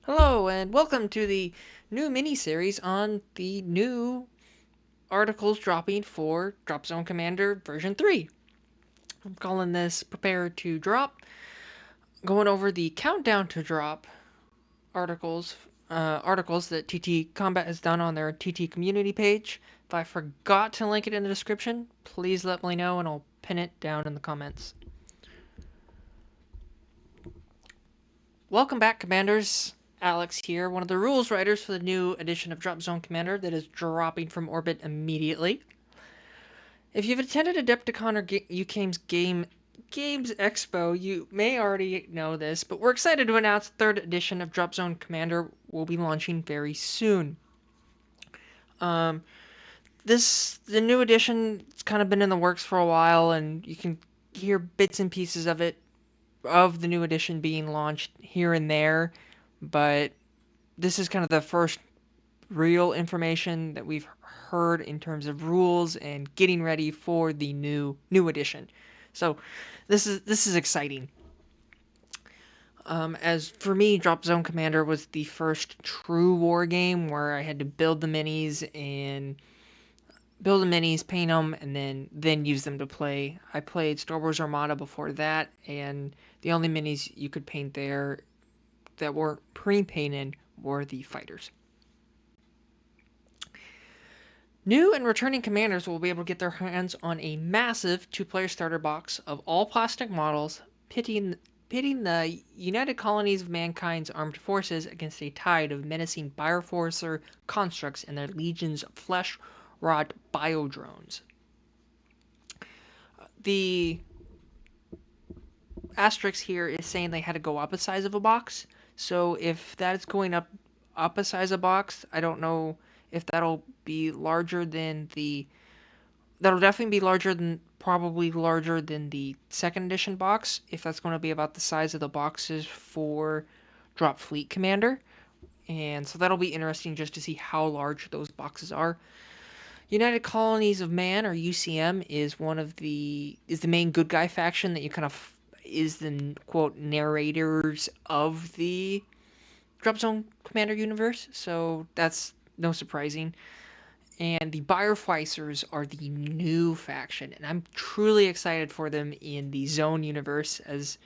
Hello, and welcome to the new mini-series on the new articles dropping for Dropzone Commander version 3. I'm calling this Prepare to Drop, going over the countdown to drop articles articles that TT Combat has done on their TT Community page. If I forgot to link it in the description, please let me know and I'll pin it down in the comments. Welcome back, Commanders. Alex here, one of the rules writers for the new edition of Dropzone Commander that is dropping from orbit immediately. If you've attended Adepticon or UCAM's Games Expo, you may already know this, but we're excited to announce the third edition of Dropzone Commander will be launching very soon. Um, the new edition, it's kind of been in the works for a while, and you can hear bits and pieces of it, of the new edition being launched here and there, but this is kind of the first real information that we've heard in terms of rules and getting ready for the new edition. So this is exciting. As for me, Dropzone Commander was the first true war game where I had to build the minis, paint them, and then use them to play. I played Star Wars Armada before that, and the only minis you could paint there that weren't pre-painted were the fighters. New and returning commanders will be able to get their hands on a massive two-player starter box of all plastic models, pitting the United Colonies of Mankind's armed forces against a tide of menacing Bioforcer constructs and their legions of flesh-rot biodrones. The asterisk here is saying they had to go up a size of a box, so if that is going up a size of box, I don't know if that'll be larger than the that'll definitely be probably larger than the second edition box, if that's going to be about the size of the boxes for Drop Fleet Commander. And so that'll be interesting just to see how large those boxes are. United Colonies of Man, or UCM, is the main good guy faction that you kind of is the quote narrators of the Dropzone Commander universe. So that's no surprising. And the Biofighters are the new faction, and I'm truly excited for them in the Zone universe. As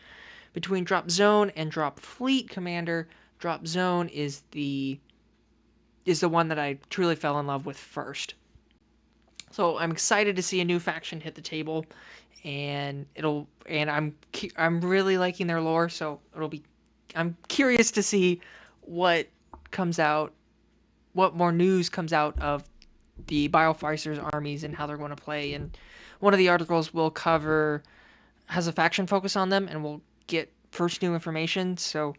between Drop Zone and Drop Fleet Commander, Drop Zone is the one that I truly fell in love with first. So I'm excited to see a new faction hit the table, and I'm really liking their lore. So I'm curious to see what comes out, what more news comes out of the Biofighters armies and how they're going to play. And one of the articles has a faction focus on them, and we'll get first new information. So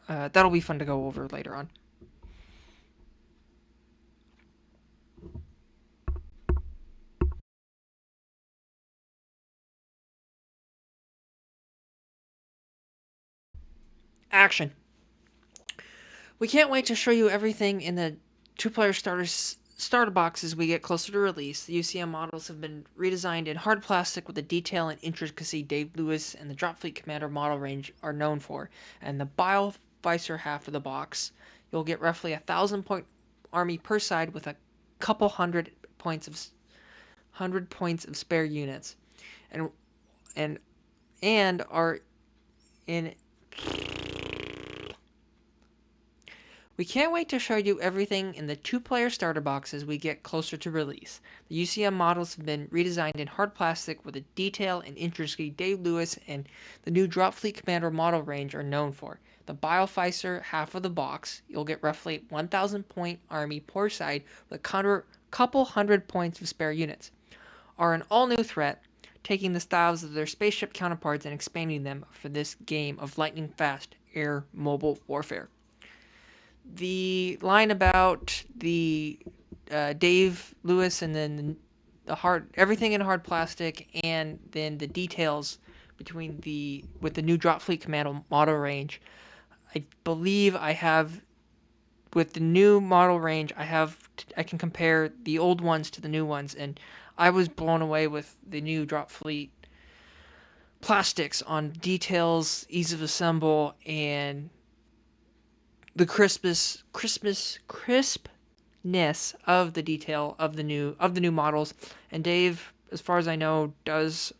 that'll be fun to go over later on. Action. We can't wait to show you everything in the two-player starter boxes we get closer to release. The UCM models have been redesigned in hard plastic with the detail and intricacy Dave Lewis and the Drop Fleet Commander model range are known for. And the Biovisor half of the box, you'll get roughly 1,000-point army per side with a couple points of 100 points of spare units, and and and are in. We can't wait to show you everything in the two-player starter box as we get closer to release. The UCM models have been redesigned in hard plastic with the detail and intricacy Dave Lewis and the new Drop Fleet Commander model range are known for. The Bioficer half of the box, you'll get roughly 1,000-point army per side with a couple hundred points of spare units, are an all-new threat, taking the styles of their spaceship counterparts and expanding them for this game of lightning-fast air mobile warfare. The line about the Dave Lewis and then the hard everything in hard plastic, and then the details with the new Drop Fleet Commando model range. I believe I have with the new model range. I can compare the old ones to the new ones, and I was blown away with the new Drop Fleet plastics on details, ease of assemble, and the crispness of the detail of the new models. And Dave, as far as I know, does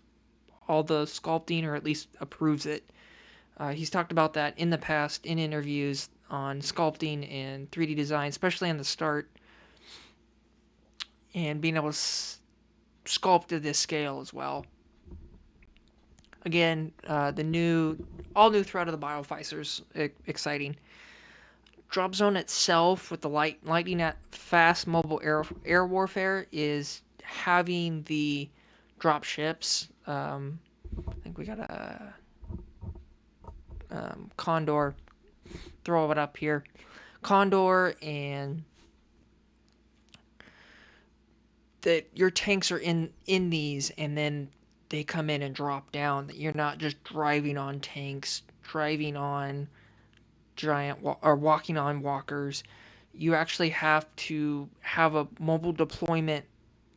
all the sculpting, or at least approves it. He's talked about that in the past in interviews on sculpting and 3D design, especially on the start, and being able to sculpt to this scale as well. Again, the all new threat of the Bioficers, exciting. Dropzone itself, with the lightning at fast mobile air warfare, is having the drop ships. I think we got a Condor. Throw it up here. Condor, and that your tanks are in these, and then they come in and drop down. That you're not just driving on tanks, driving on or walking on walkers. You actually have to have a mobile deployment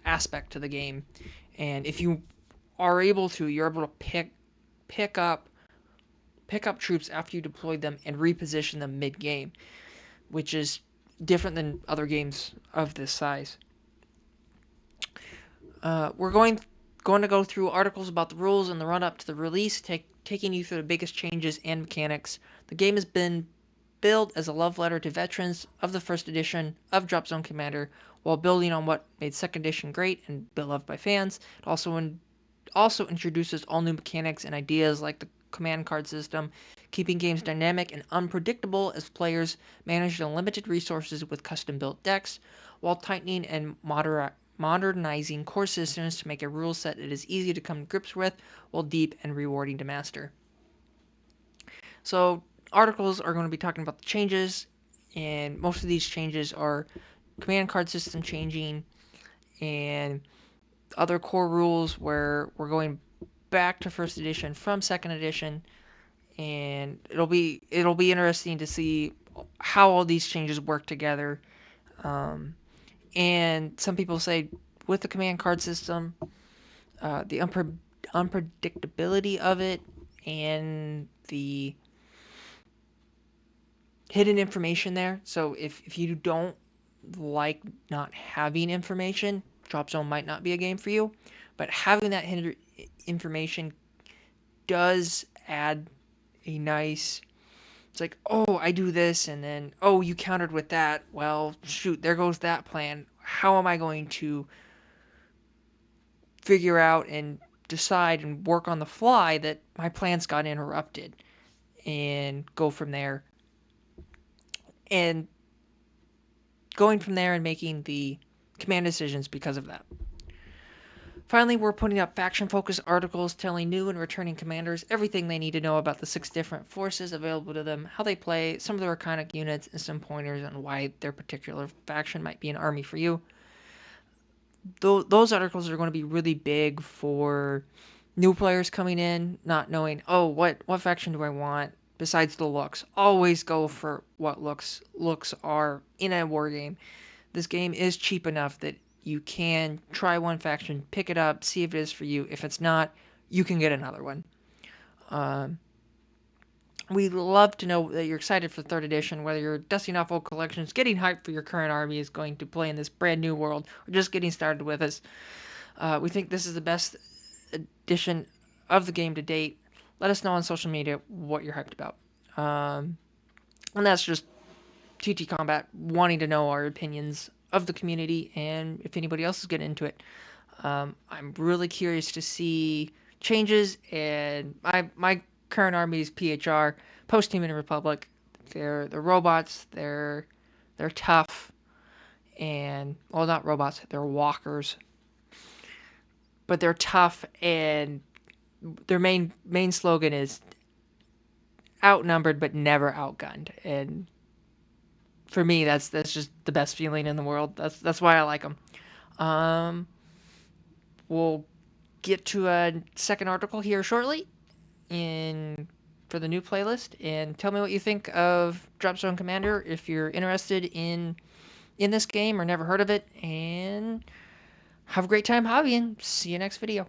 aspect to the game, and if you are able to, you're able to pick up troops after you deploy them and reposition them mid game, which is different than other games of this size. We're going to go through articles about the rules and the run up to the release, taking you through the biggest changes and mechanics. The game has been billed as a love letter to veterans of the first edition of Dropzone Commander, while building on what made second edition great and beloved by fans. It also introduces all new mechanics and ideas like the command card system, keeping games dynamic and unpredictable as players manage the limited resources with custom built decks, while tightening and modernizing core systems to make a rule set that is easy to come to grips with while deep and rewarding to master. So, articles are going to be talking about the changes, and most of these changes are command card system changing and other core rules where we're going back to first edition from second edition, and it'll be interesting to see how all these changes work together. And some people say with the command card system, the unpredictability of it and the hidden information there. So if you don't like not having information, Dropzone might not be a game for you. But having that hidden information does add a nice. It's like, oh, I do this, and then, oh, you countered with that. Well, shoot, there goes that plan. How am I going to figure out and decide and work on the fly that my plans got interrupted, and go from there? And going from there and making the command decisions because of that. Finally, we're putting up faction-focused articles telling new and returning commanders everything they need to know about the 6 different forces available to them, how they play, some of their iconic units, and some pointers on why their particular faction might be an army for you. Those articles are going to be really big for new players coming in, not knowing, oh, what faction do I want besides the looks. Always go for what looks are in a war game. This game is cheap enough that you can try one faction, pick it up, see if it is for you. If it's not, you can get another one. We'd love to know that you're excited for 3rd edition, whether you're dusting off old collections, getting hyped for your current army is going to play in this brand new world, or just getting started with us. We think this is the best edition of the game to date. Let us know on social media what you're hyped about. And that's just TT Combat wanting to know our opinions of the community and if anybody else is getting into it. I'm really curious to see changes, and my current army is PHR, Post-Human Republic. They're robots. They're tough, and well, not robots. They're walkers, but they're tough, and their main slogan is outnumbered but never outgunned. And for me, that's just the best feeling in the world. That's why I like them. We'll get to a second article here shortly for the new playlist, and tell me what you think of Dropzone Commander if you're interested in this game or never heard of it. And have a great time hobbying. See you next video.